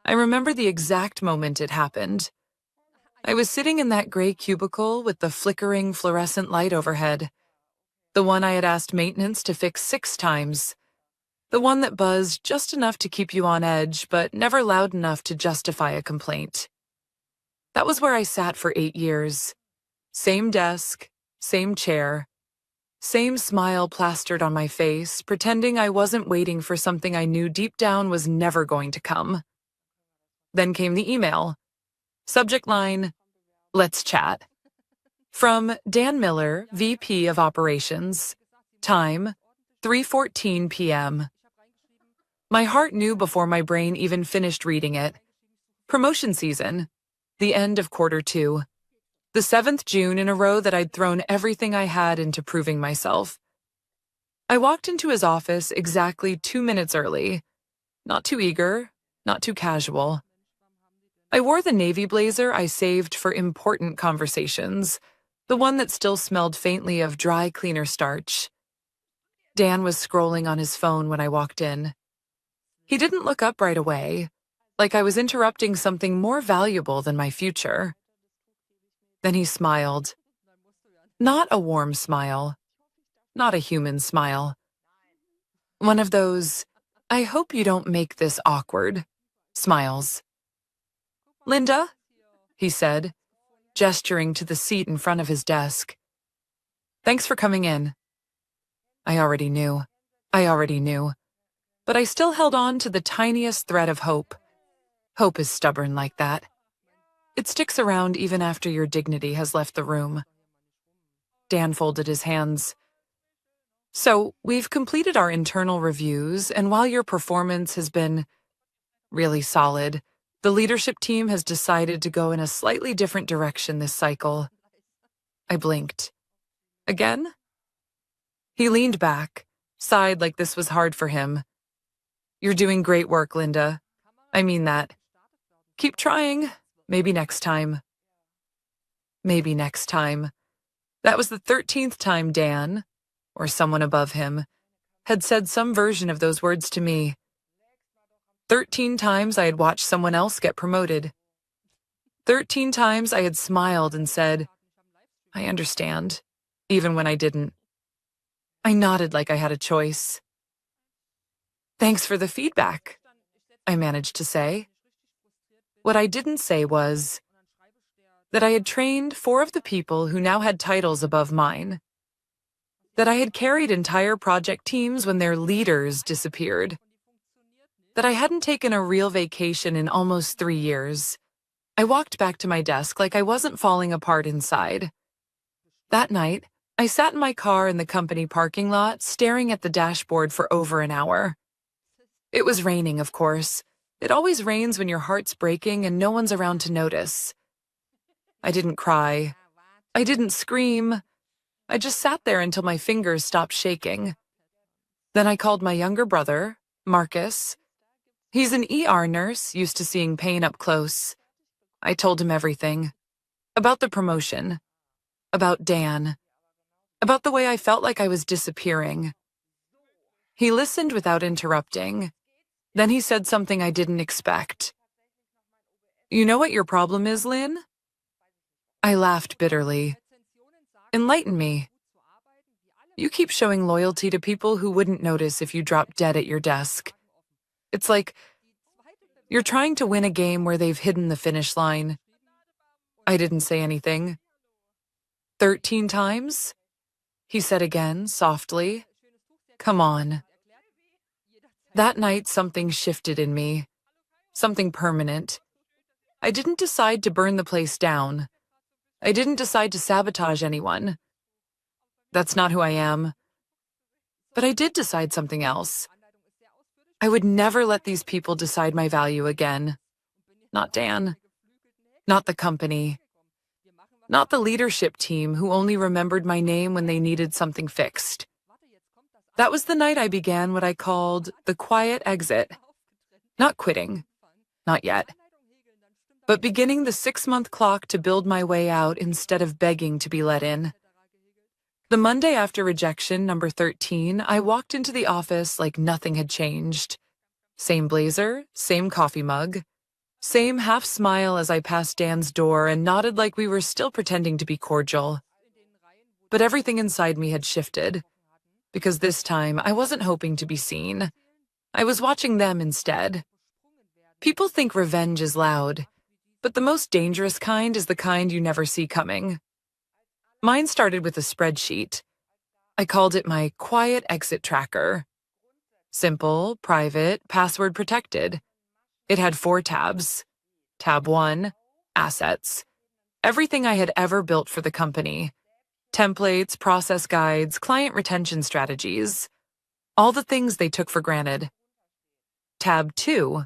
I remember the exact moment it happened. I was sitting in that gray cubicle with the flickering fluorescent light overhead, the one I had asked maintenance to fix 6 times, the one that buzzed just enough to keep you on edge, but never loud enough to justify a complaint. That was where I sat for 8 years. Same desk, same chair, same smile plastered on my face, pretending I wasn't waiting for something I knew deep down was never going to come. Then came the email. Subject line, "Let's chat." From Dan Miller, VP of Operations. Time, 3:14 p.m. My heart knew before my brain even finished reading it. Promotion season. The end of Q2. The 7th June in a row that I'd thrown everything I had into proving myself. I walked into his office exactly 2 minutes early. Not too eager, not too casual. I wore the navy blazer I saved for important conversations, the one that still smelled faintly of dry cleaner starch. Dan was scrolling on his phone when I walked in. He didn't look up right away, like I was interrupting something more valuable than my future. Then he smiled. Not a warm smile. Not a human smile. One of those, "I hope you don't make this awkward" smiles. "Linda," he said, gesturing to the seat in front of his desk. "Thanks for coming in." I already knew. But I still held on to the tiniest thread of hope. Hope is stubborn like that. It sticks around even after your dignity has left the room. Dan folded his hands. "So, we've completed our internal reviews, and while your performance has been really solid, the leadership team has decided to go in a slightly different direction this cycle." I blinked. "Again?" He leaned back, sighed like this was hard for him. "You're doing great work, Linda. I mean that. Keep trying. Maybe next time." Maybe next time. That was the 13th time Dan, or someone above him, had said some version of those words to me. 13 times I had watched someone else get promoted. 13 times I had smiled and said, "I understand," even when I didn't. I nodded like I had a choice. "Thanks for the feedback," I managed to say. What I didn't say was that I had trained 4 of the people who now had titles above mine. That I had carried entire project teams when their leaders disappeared. That I hadn't taken a real vacation in almost 3 years. I walked back to my desk like I wasn't falling apart inside. That night, I sat in my car in the company parking lot, staring at the dashboard for over an hour. It was raining, of course. It always rains when your heart's breaking and no one's around to notice. I didn't cry. I didn't scream. I just sat there until my fingers stopped shaking. Then I called my younger brother, Marcus. He's an ER nurse, used to seeing pain up close. I told him everything. About the promotion. About Dan. About the way I felt like I was disappearing. He listened without interrupting. Then he said something I didn't expect. "You know what your problem is, Lynn?" I laughed bitterly. "Enlighten me." "You keep showing loyalty to people who wouldn't notice if you dropped dead at your desk. It's like you're trying to win a game where they've hidden the finish line." I didn't say anything. 13 times? He said again, softly. "Come on." That night, something shifted in me. Something permanent. I didn't decide to burn the place down. I didn't decide to sabotage anyone. That's not who I am. But I did decide something else. I would never let these people decide my value again. Not Dan. Not the company. Not the leadership team who only remembered my name when they needed something fixed. That was the night I began what I called the quiet exit. Not quitting. Not yet. But beginning the 6-month clock to build my way out instead of begging to be let in. The Monday after rejection, number 13, I walked into the office like nothing had changed. Same blazer, same coffee mug. Same half smile as I passed Dan's door and nodded like we were still pretending to be cordial. But everything inside me had shifted, because this time I wasn't hoping to be seen. I was watching them instead. People think revenge is loud, but the most dangerous kind is the kind you never see coming. Mine started with a spreadsheet. I called it my quiet exit tracker. Simple, private, password protected. It had 4 tabs. Tab 1, assets. Everything I had ever built for the company. Templates, process guides, client retention strategies. All the things they took for granted. Tab 2,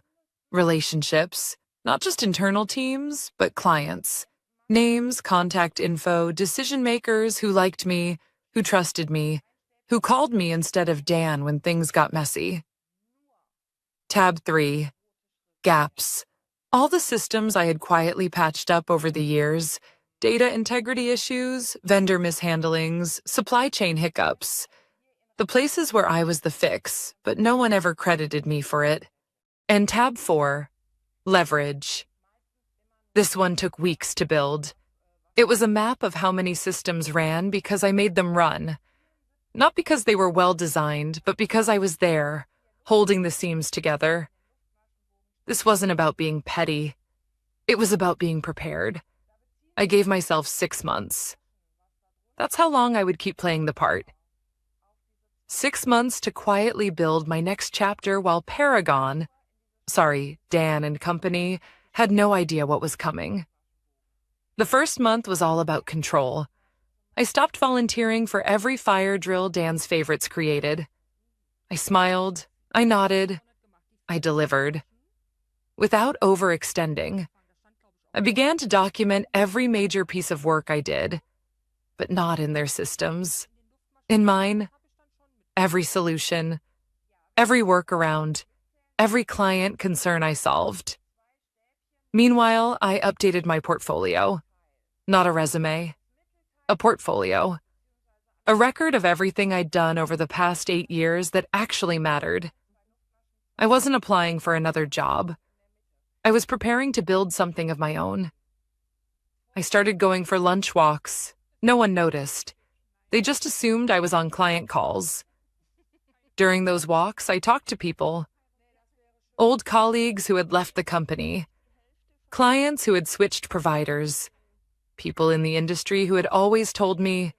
relationships. Not just internal teams, but clients. Names, contact info, decision makers who liked me, who trusted me, who called me instead of Dan when things got messy. Tab 3, gaps. All the systems I had quietly patched up over the years, data integrity issues, vendor mishandlings, supply chain hiccups. The places where I was the fix, but no one ever credited me for it. And tab 4, leverage. This one took weeks to build. It was a map of how many systems ran because I made them run. Not because they were well designed, but because I was there, holding the seams together. This wasn't about being petty. It was about being prepared. I gave myself 6 months. That's how long I would keep playing the part. 6 months to quietly build my next chapter while Dan and company, had no idea what was coming. The first month was all about control. I stopped volunteering for every fire drill Dan's favorites created. I smiled, I nodded, I delivered. Without overextending, I began to document every major piece of work I did, but not in their systems. In mine, every solution, every workaround, every client concern I solved. Meanwhile, I updated my portfolio. Not a resume, a portfolio. A record of everything I'd done over the past 8 years that actually mattered. I wasn't applying for another job. I was preparing to build something of my own. I started going for lunch walks. No one noticed. They just assumed I was on client calls. During those walks, I talked to people. Old colleagues who had left the company. Clients who had switched providers. People in the industry who had always told me,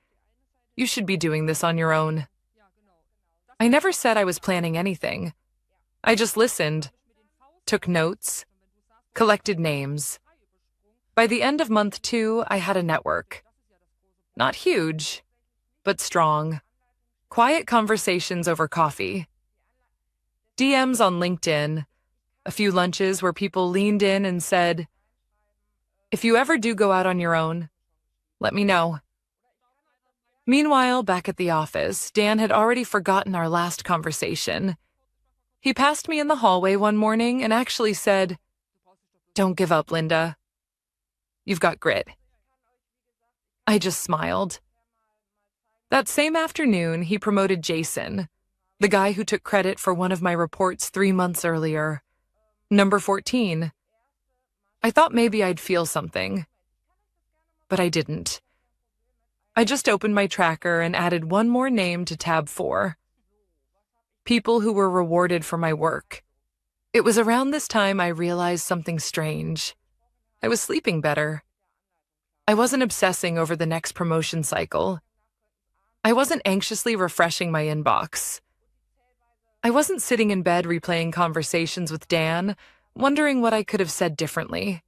"You should be doing this on your own." I never said I was planning anything. I just listened, took notes, collected names. By the end of month 2, I had a network. Not huge, but strong. Quiet conversations over coffee. DMs on LinkedIn. A few lunches where people leaned in and said, "If you ever do go out on your own, let me know." Meanwhile, back at the office, Dan had already forgotten our last conversation. He passed me in the hallway one morning and actually said, "Don't give up, Linda. You've got grit." I just smiled. That same afternoon, he promoted Jason, the guy who took credit for one of my reports 3 months earlier. Number 14. I thought maybe I'd feel something, but I didn't. I just opened my tracker and added one more name to tab 4. People who were rewarded for my work. It was around this time I realized something strange. I was sleeping better. I wasn't obsessing over the next promotion cycle. I wasn't anxiously refreshing my inbox. I wasn't sitting in bed replaying conversations with Dan, wondering what I could have said differently.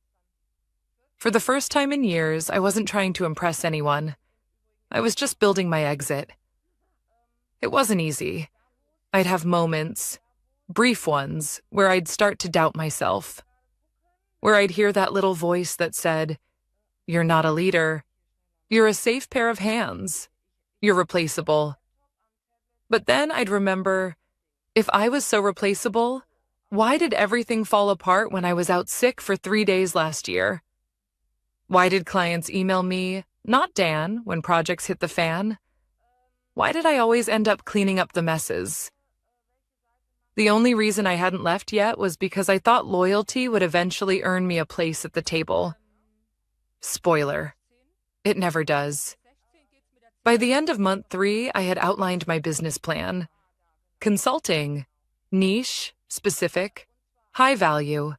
For the first time in years, I wasn't trying to impress anyone. I was just building my exit. It wasn't easy. I'd have moments, brief ones, where I'd start to doubt myself. Where I'd hear that little voice that said, "You're not a leader. You're a safe pair of hands. You're replaceable." But then I'd remember, if I was so replaceable, why did everything fall apart when I was out sick for 3 days last year? Why did clients email me, not Dan, when projects hit the fan? Why did I always end up cleaning up the messes? The only reason I hadn't left yet was because I thought loyalty would eventually earn me a place at the table. Spoiler, it never does. By the end of month 3, I had outlined my business plan. Consulting, niche, specific, high value.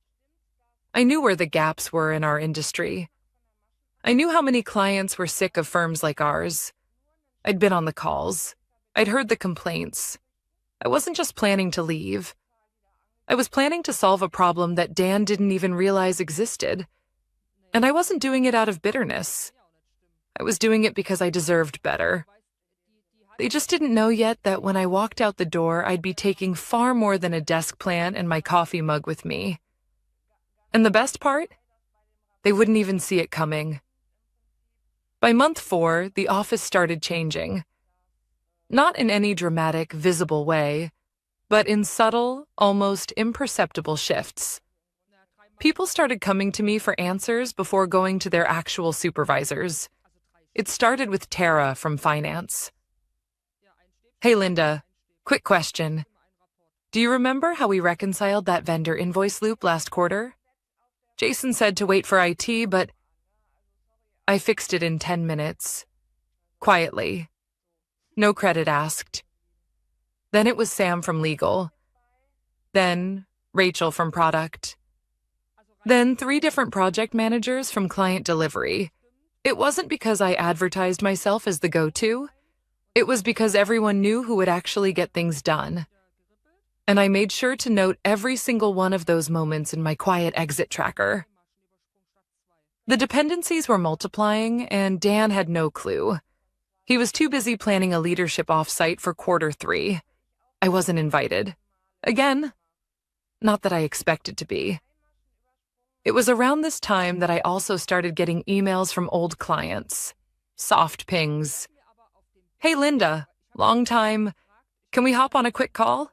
I knew where the gaps were in our industry. I knew how many clients were sick of firms like ours. I'd been on the calls. I'd heard the complaints. I wasn't just planning to leave. I was planning to solve a problem that Dan didn't even realize existed. And I wasn't doing it out of bitterness. I was doing it because I deserved better. They just didn't know yet that when I walked out the door, I'd be taking far more than a desk plant and my coffee mug with me. And the best part? They wouldn't even see it coming. By month 4, the office started changing. Not in any dramatic, visible way, but in subtle, almost imperceptible shifts. People started coming to me for answers before going to their actual supervisors. It started with Tara from finance. Hey, Linda, quick question. Do you remember how we reconciled that vendor invoice loop last quarter? Jason said to wait for IT, but I fixed it in 10 minutes. Quietly. No credit asked. Then it was Sam from legal. Then Rachel from product. Then 3 different project managers from client delivery. It wasn't because I advertised myself as the go-to. It was because everyone knew who would actually get things done. And I made sure to note every single one of those moments in my quiet exit tracker. The dependencies were multiplying, and Dan had no clue. He was too busy planning a leadership offsite for quarter 3. I wasn't invited. Again, not that I expected to be. It was around this time that I also started getting emails from old clients. Soft pings. Hey, Linda, long time. Can we hop on a quick call?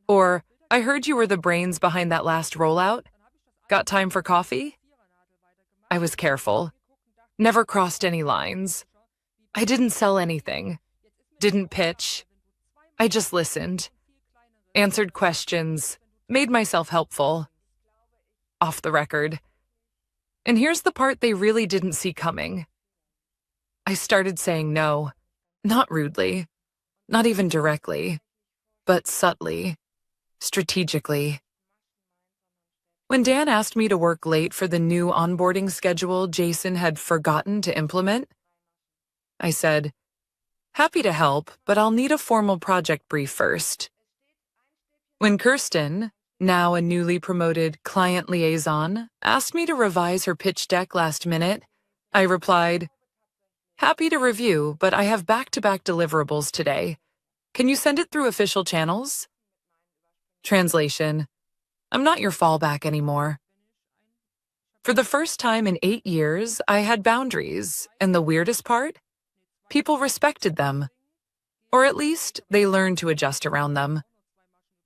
Or, I heard you were the brains behind that last rollout. Got time for coffee? I was careful. Never crossed any lines. I didn't sell anything. Didn't pitch. I just listened. Answered questions. Made myself helpful. Off the record. And here's the part they really didn't see coming. I started saying no. Not rudely. Not even directly. But subtly. Strategically. When Dan asked me to work late for the new onboarding schedule Jason had forgotten to implement, I said, happy to help, but I'll need a formal project brief first. When Kirsten, now a newly promoted client liaison, asked me to revise her pitch deck last minute, I replied, happy to review, but I have back-to-back deliverables today. Can you send it through official channels? Translation: I'm not your fallback anymore. For the first time in 8 years, I had boundaries, and the weirdest part? People respected them. Or at least, they learned to adjust around them.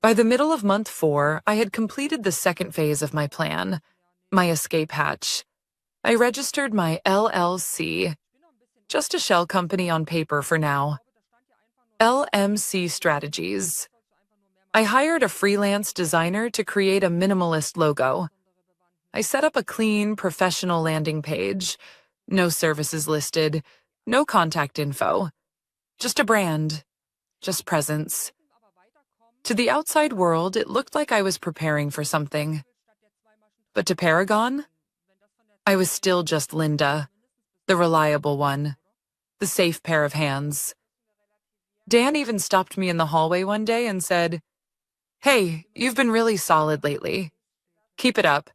By the middle of month 4, I had completed the second phase of my plan, my escape hatch. I registered my LLC, just a shell company on paper for now. LMC Strategies. I hired a freelance designer to create a minimalist logo. I set up a clean, professional landing page. No services listed, no contact info. Just a brand, just presence. To the outside world, it looked like I was preparing for something. But to Paragon, I was still just Linda, the reliable one, the safe pair of hands. Dan even stopped me in the hallway one day and said, hey, you've been really solid lately. Keep it up.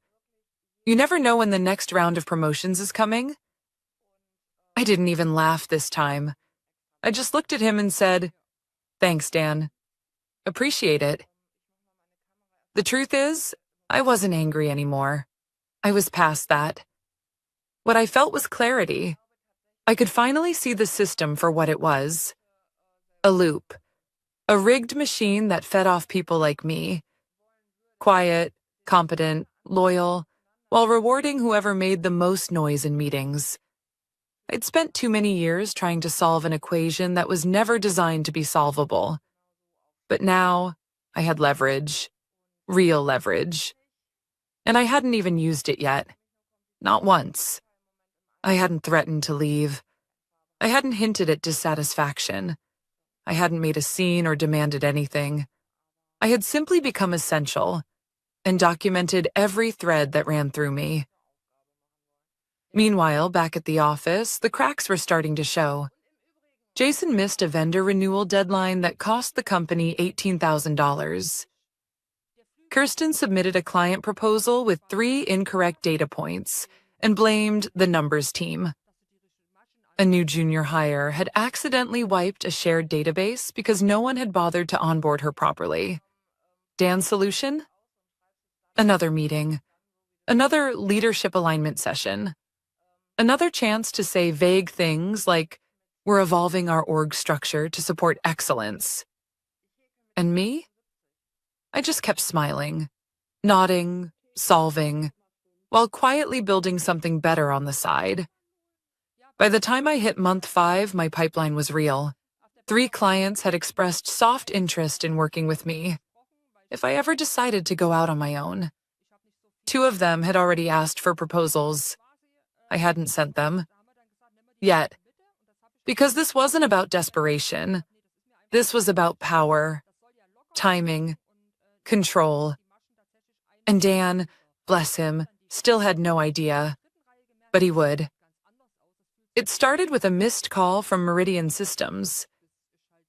You never know when the next round of promotions is coming. I didn't even laugh this time. I just looked at him and said, thanks, Dan. Appreciate it. The truth is, I wasn't angry anymore. I was past that. What I felt was clarity. I could finally see the system for what it was. A loop. A rigged machine that fed off people like me. Quiet, competent, loyal, while rewarding whoever made the most noise in meetings. I'd spent too many years trying to solve an equation that was never designed to be solvable. But now, I had leverage, real leverage, and I hadn't even used it yet. Not once. I hadn't threatened to leave. I hadn't hinted at dissatisfaction. I hadn't made a scene or demanded anything. I had simply become essential and documented every thread that ran through me. Meanwhile, back at the office, the cracks were starting to show. Jason missed a vendor renewal deadline that cost the company $18,000. Kirsten submitted a client proposal with 3 incorrect data points and blamed the numbers team. A new junior hire had accidentally wiped a shared database because no one had bothered to onboard her properly. Dan's solution? Another meeting. Another leadership alignment session. Another chance to say vague things like, "We're evolving our org structure to support excellence." And me? I just kept smiling, nodding, solving, while quietly building something better on the side. By the time I hit month 5, my pipeline was real. 3 clients had expressed soft interest in working with me if I ever decided to go out on my own. 2 of them had already asked for proposals. I hadn't sent them. Yet. Because this wasn't about desperation. This was about power, timing, control. And Dan, bless him, still had no idea. But he would. It started with a missed call from Meridian Systems.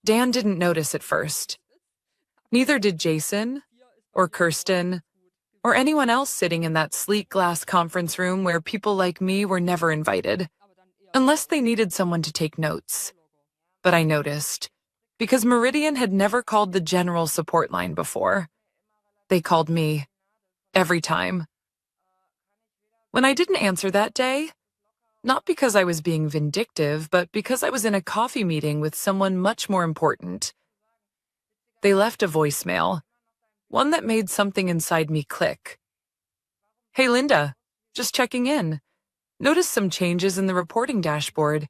Dan didn't notice at first. Neither did Jason, or Kirsten, or anyone else sitting in that sleek glass conference room where people like me were never invited, unless they needed someone to take notes. But I noticed, because Meridian had never called the general support line before. They called me, every time. When I didn't answer that day, not because I was being vindictive, but because I was in a coffee meeting with someone much more important. They left a voicemail, one that made something inside me click. "Hey, Linda, just checking in. Noticed some changes in the reporting dashboard.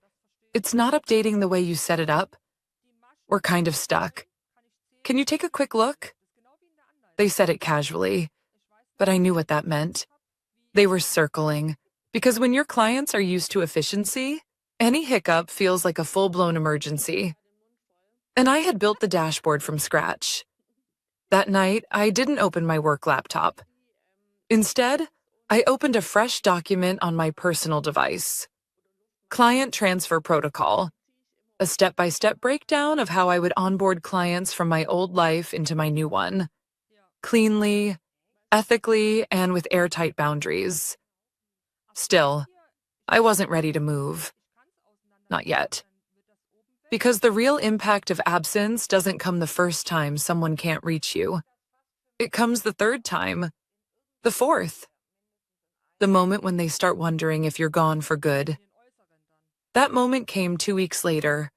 It's not updating the way you set it up. We're kind of stuck. Can you take a quick look?" They said it casually, but I knew what that meant. They were circling, because when your clients are used to efficiency, any hiccup feels like a full-blown emergency. And I had built the dashboard from scratch. That night, I didn't open my work laptop. Instead, I opened a fresh document on my personal device. Client Transfer Protocol, a step-by-step breakdown of how I would onboard clients from my old life into my new one. Cleanly, ethically, and with airtight boundaries. Still, I wasn't ready to move. Not yet. Because the real impact of absence doesn't come the first time someone can't reach you. It comes the 3rd time, the 4th. The moment when they start wondering if you're gone for good. That moment came 2 weeks later.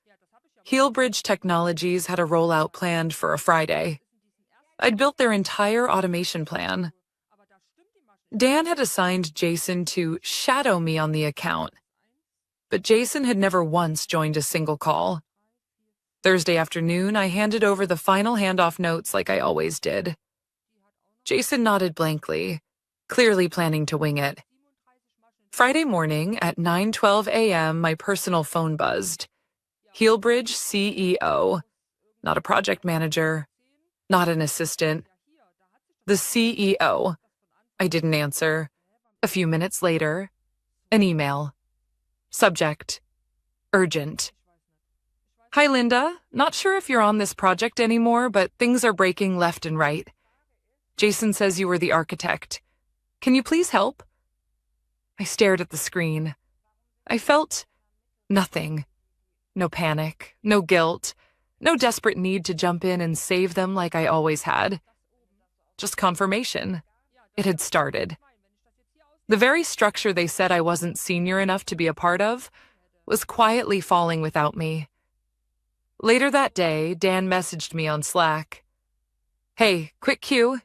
Heelbridge Technologies had a rollout planned for a Friday. I'd built their entire automation plan. Dan had assigned Jason to shadow me on the account, but Jason had never once joined a single call. Thursday afternoon, I handed over the final handoff notes like I always did. Jason nodded blankly, clearly planning to wing it. Friday morning at 9:12 a.m., my personal phone buzzed. Heelbridge CEO, not a project manager, not an assistant. The CEO. I didn't answer. A few minutes later, an email. Subject: urgent. "Hi, Linda. Not sure if you're on this project anymore, but things are breaking left and right. Jason says you were the architect. Can you please help?" I stared at the screen. I felt nothing. No panic, no guilt, no desperate need to jump in and save them like I always had. Just confirmation. It had started. The very structure they said I wasn't senior enough to be a part of was quietly falling without me. Later that day, Dan messaged me on Slack. "Hey, quick cue.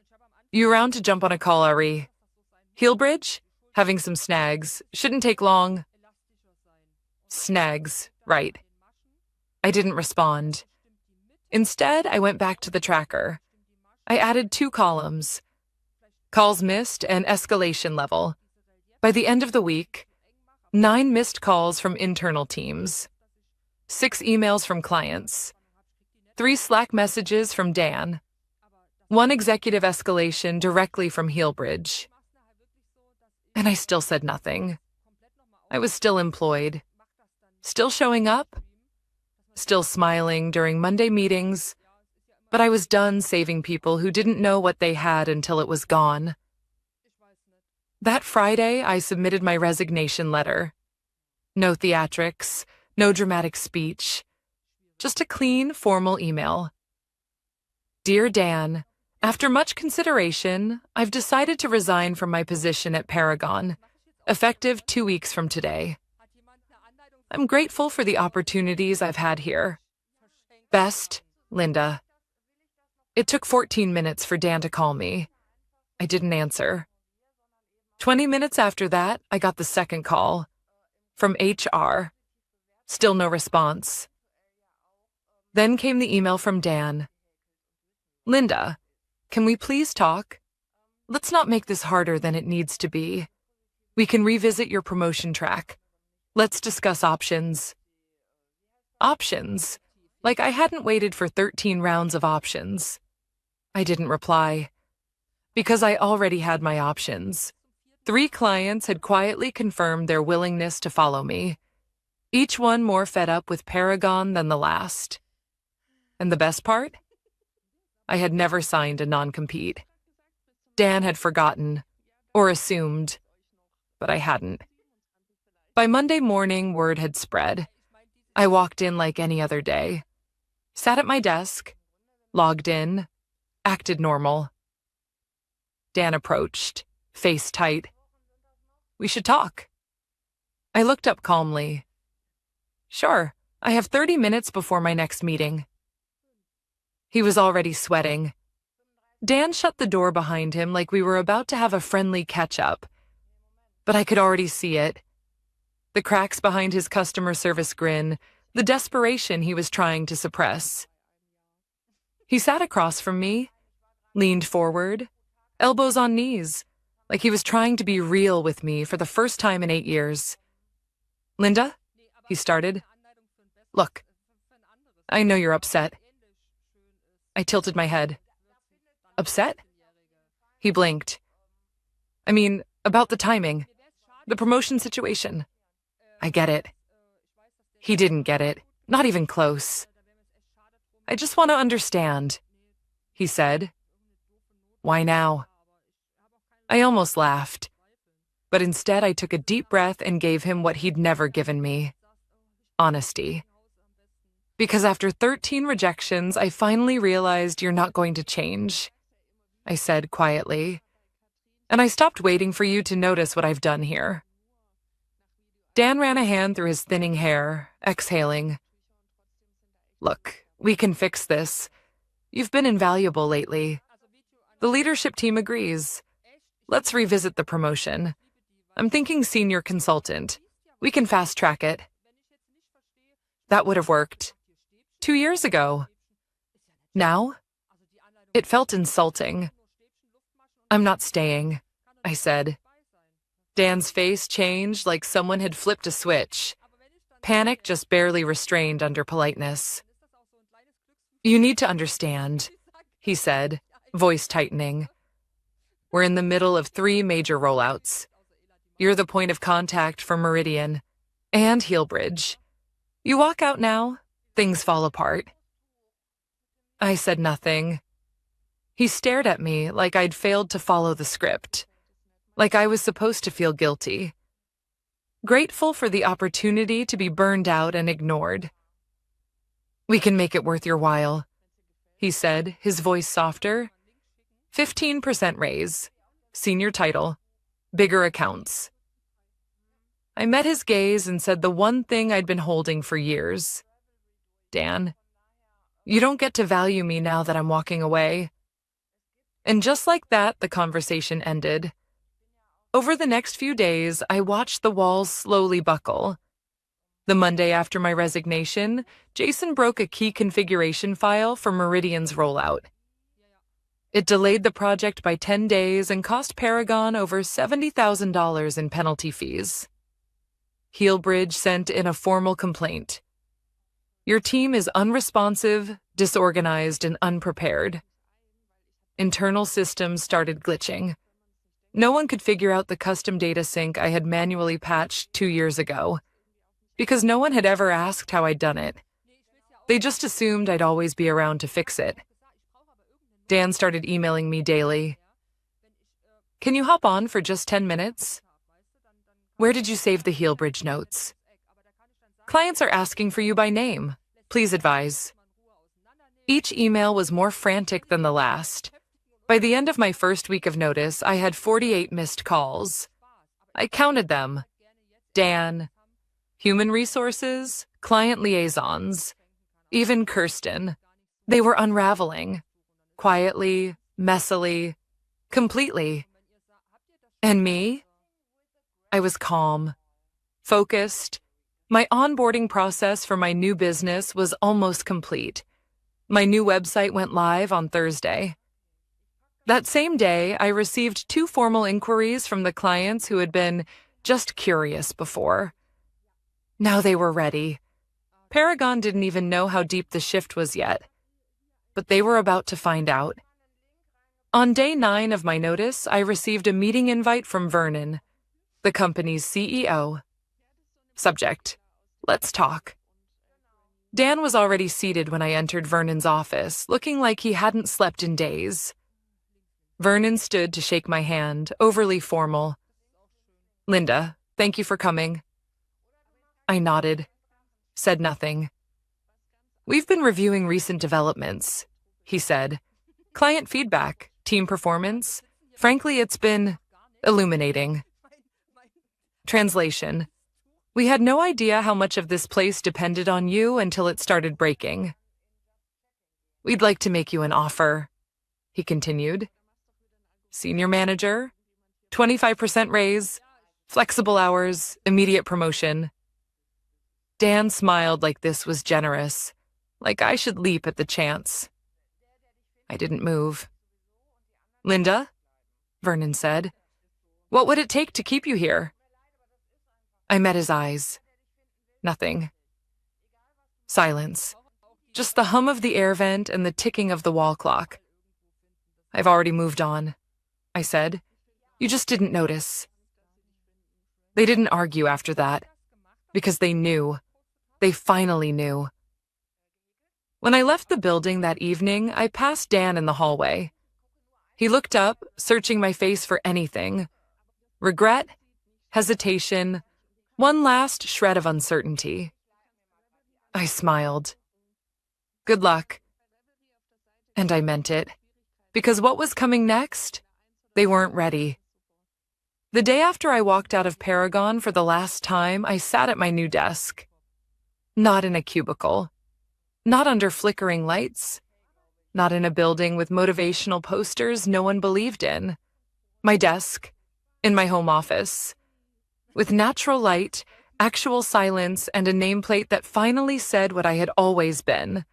You around to jump on a call, Ari? Heelbridge? Having some snags. Shouldn't take long." Snags, right. I didn't respond. Instead, I went back to the tracker. I added 2 columns: calls missed and escalation level. By the end of the week, 9 missed calls from internal teams, 6 emails from clients, 3 Slack messages from Dan, 1 executive escalation directly from Heelbridge. And I still said nothing. I was still employed, still showing up, still smiling during Monday meetings, but I was done saving people who didn't know what they had until it was gone. That Friday, I submitted my resignation letter. No theatrics, no dramatic speech, just a clean, formal email. Dear Dan, after much consideration, I've decided to resign from my position at Paragon, effective 2 weeks from today. I'm grateful for the opportunities I've had here. Best, Linda. It took 14 minutes for Dan to call me. I didn't answer. 20 minutes after that, I got the second call. From HR. Still no response. Then came the email from Dan. Linda, can we please talk? Let's not make this harder than it needs to be. We can revisit your promotion track. Let's discuss options. Options? Like I hadn't waited for 13 rounds of options. I didn't reply. Because I already had my options. 3 clients had quietly confirmed their willingness to follow me, each one more fed up with Paragon than the last. And the best part? I had never signed a non-compete. Dan had forgotten, or assumed, but I hadn't. By Monday morning, word had spread. I walked in like any other day, sat at my desk, logged in, acted normal. Dan approached, face tight. We should talk. I looked up calmly. Sure, I have 30 minutes before my next meeting. He was already sweating. Dan shut the door behind him like we were about to have a friendly catch-up. But I could already see it. The cracks behind his customer service grin, the desperation he was trying to suppress. He sat across from me, leaned forward, elbows on knees, like he was trying to be real with me for the first time in 8 years. Linda, he started. Look, I know you're upset. I tilted my head. Upset? He blinked. I mean, about the timing, the promotion situation. I get it. He didn't get it, not even close. I just want to understand, he said. Why now? I almost laughed, but instead I took a deep breath and gave him what he'd never given me. Honesty. Because after 13 rejections, I finally realized you're not going to change, I said quietly, and I stopped waiting for you to notice what I've done here. Dan ran a hand through his thinning hair, exhaling. Look, we can fix this. You've been invaluable lately. The leadership team agrees. Let's revisit the promotion. I'm thinking senior consultant. We can fast-track it. That would have worked 2 years ago. Now? It felt insulting. I'm not staying, I said. Dan's face changed like someone had flipped a switch. Panic just barely restrained under politeness. You need to understand, he said, voice tightening. We're in the middle of 3 major rollouts. You're the point of contact for Meridian and Heelbridge. You walk out now, things fall apart. I said nothing. He stared at me like I'd failed to follow the script, like I was supposed to feel guilty. Grateful for the opportunity to be burned out and ignored. We can make it worth your while, he said, his voice softer. 15% raise, senior title, bigger accounts. I met his gaze and said the one thing I'd been holding for years. Dan, you don't get to value me now that I'm walking away. And just like that, the conversation ended. Over the next few days, I watched the walls slowly buckle. The Monday after my resignation, Jason broke a key configuration file for Meridian's rollout. It delayed the project by 10 days and cost Paragon over $70,000 in penalty fees. Heelbridge sent in a formal complaint. Your team is unresponsive, disorganized, and unprepared. Internal systems started glitching. No one could figure out the custom data sync I had manually patched 2 years ago, because no one had ever asked how I'd done it. They just assumed I'd always be around to fix it. Dan started emailing me daily. Can you hop on for just 10 minutes? Where did you save the Heelbridge notes? Clients are asking for you by name. Please advise. Each email was more frantic than the last. By the end of my first week of notice, I had 48 missed calls. I counted them. Dan, human resources, client liaisons, even Kirsten. They were unraveling. Quietly, messily, completely. And me? I was calm, focused. My onboarding process for my new business was almost complete. My new website went live on Thursday. That same day, I received 2 formal inquiries from the clients who had been just curious before. Now they were ready. Paragon didn't even know how deep the shift was yet, but they were about to find out. On day 9 of my notice, I received a meeting invite from Vernon, the company's CEO. Subject: let's talk. Dan was already seated when I entered Vernon's office, looking like he hadn't slept in days. Vernon stood to shake my hand, overly formal. Linda, thank you for coming. I nodded, said nothing. We've been reviewing recent developments, he said. Client feedback, team performance. Frankly, it's been illuminating. Translation: we had no idea how much of this place depended on you until it started breaking. We'd like to make you an offer, he continued. Senior manager, 25% raise, flexible hours, immediate promotion. Dan smiled like this was generous, like I should leap at the chance. I didn't move. Linda, Vernon said, what would it take to keep you here? I met his eyes. Nothing. Silence. Just the hum of the air vent and the ticking of the wall clock. I've already moved on, I said. You just didn't notice. They didn't argue after that, because they knew. They finally knew. When I left the building that evening, I passed Dan in the hallway. He looked up, searching my face for anything. Regret, hesitation, one last shred of uncertainty. I smiled. Good luck. And I meant it, because what was coming next? They weren't ready. The day after I walked out of Paragon for the last time, I sat at my new desk. Not in a cubicle. Not under flickering lights. Not in a building with motivational posters no one believed in. My desk, in my home office. With natural light, actual silence, and a nameplate that finally said what I had always been.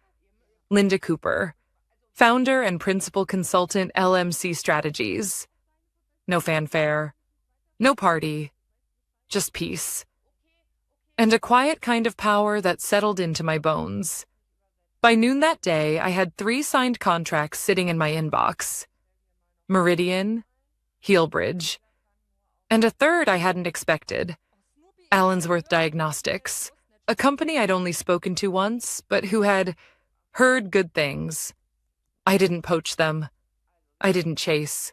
Linda Cooper, founder and principal consultant, LMC Strategies. No fanfare. No party. Just peace. And a quiet kind of power that settled into my bones. By noon that day, I had 3 signed contracts sitting in my inbox. Meridian, Heelbridge, and a third I hadn't expected. Allensworth Diagnostics, a company I'd only spoken to once, but who had heard good things. I didn't poach them. I didn't chase.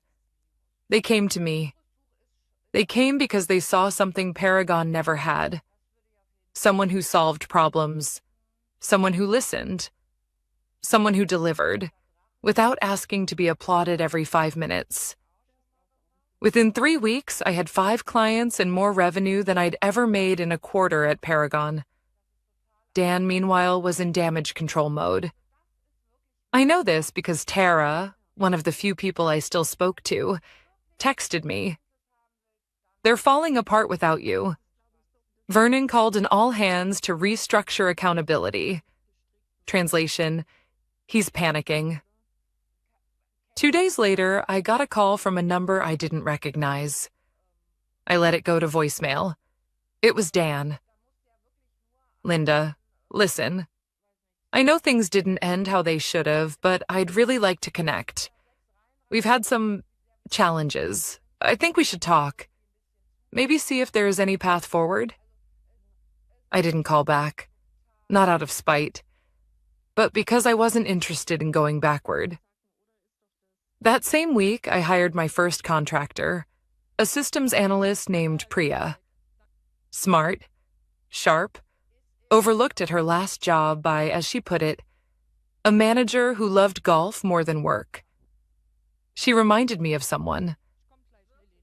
They came to me. They came because they saw something Paragon never had. Someone who solved problems. Someone who listened. Someone who delivered, without asking to be applauded every 5 minutes. Within 3 weeks, I had 5 clients and more revenue than I'd ever made in a quarter at Paragon. Dan, meanwhile, was in damage control mode. I know this because Tara, one of the few people I still spoke to, texted me. They're falling apart without you. Vernon called an all-hands to restructure accountability. Translation: he's panicking. 2 days later, I got a call from a number I didn't recognize. I let it go to voicemail. It was Dan. Linda, listen. I know things didn't end how they should have, but I'd really like to connect. We've had some challenges. I think we should talk. Maybe see if there is any path forward. I didn't call back. Not out of spite, but because I wasn't interested in going backward. That same week, I hired my first contractor, a systems analyst named Priya. Smart, sharp, overlooked at her last job by, as she put it, a manager who loved golf more than work. She reminded me of someone.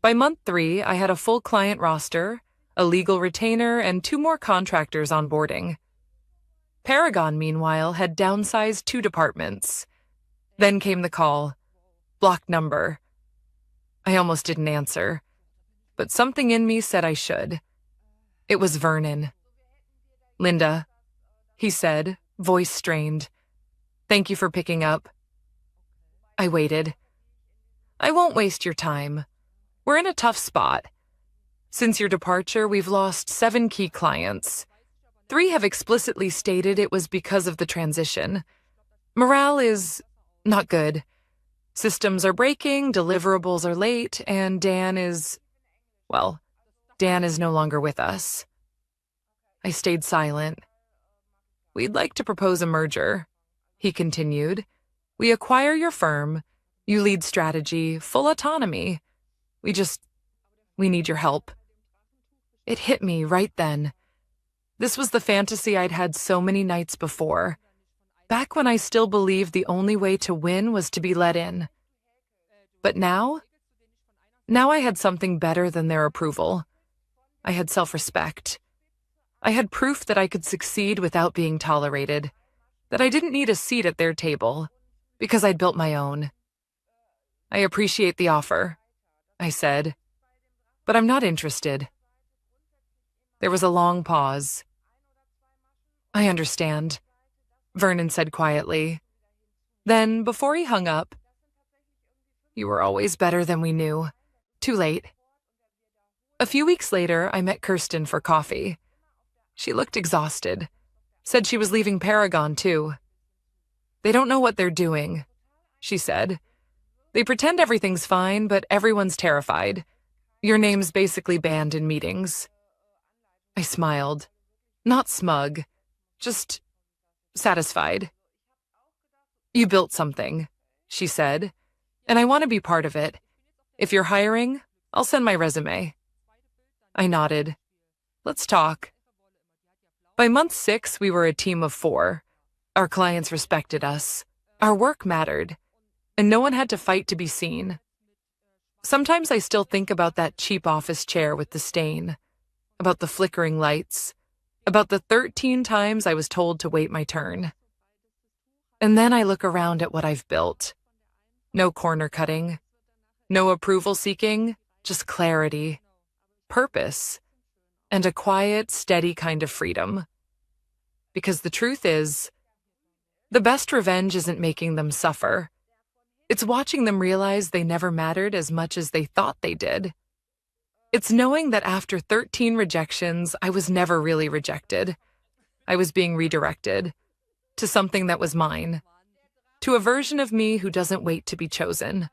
By month 3, I had a full client roster, a legal retainer, and 2 more contractors onboarding. Paragon, meanwhile, had downsized 2 departments. Then came the call. Blocked number. I almost didn't answer, but something in me said I should. It was Vernon. Linda, he said, voice strained. Thank you for picking up. I waited. I won't waste your time. We're in a tough spot. Since your departure, we've lost 7 key clients. 3 have explicitly stated it was because of the transition. Morale is not good. Systems are breaking, deliverables are late, and Dan is no longer with us. I stayed silent. We'd like to propose a merger, he continued. We acquire your firm. You lead strategy, full autonomy. We need your help. It hit me right then. This was the fantasy I'd had so many nights before. Back when I still believed the only way to win was to be let in. But now I had something better than their approval. I had self-respect. I had proof that I could succeed without being tolerated, that I didn't need a seat at their table, because I'd built my own. I appreciate the offer, I said, but I'm not interested. There was a long pause. I understand, Vernon said quietly. Then, before he hung up, you were always better than we knew. Too late. A few weeks later, I met Kirsten for coffee. She looked exhausted. Said she was leaving Paragon, too. They don't know what they're doing, she said. They pretend everything's fine, but everyone's terrified. Your name's basically banned in meetings. I smiled. Not smug. Just satisfied. You built something, she said, and I want to be part of it. If you're hiring, I'll send my resume. I nodded. Let's talk. By month 6, we were a team of 4. Our clients respected us. Our work mattered, and no one had to fight to be seen. Sometimes I still think about that cheap office chair with the stain, about the flickering lights, about the 13 times I was told to wait my turn. And then I look around at what I've built. No corner cutting, no approval seeking, just clarity, purpose, and a quiet, steady kind of freedom. Because the truth is, the best revenge isn't making them suffer. It's watching them realize they never mattered as much as they thought they did. It's knowing that after 13 rejections, I was never really rejected. I was being redirected to something that was mine, to a version of me who doesn't wait to be chosen.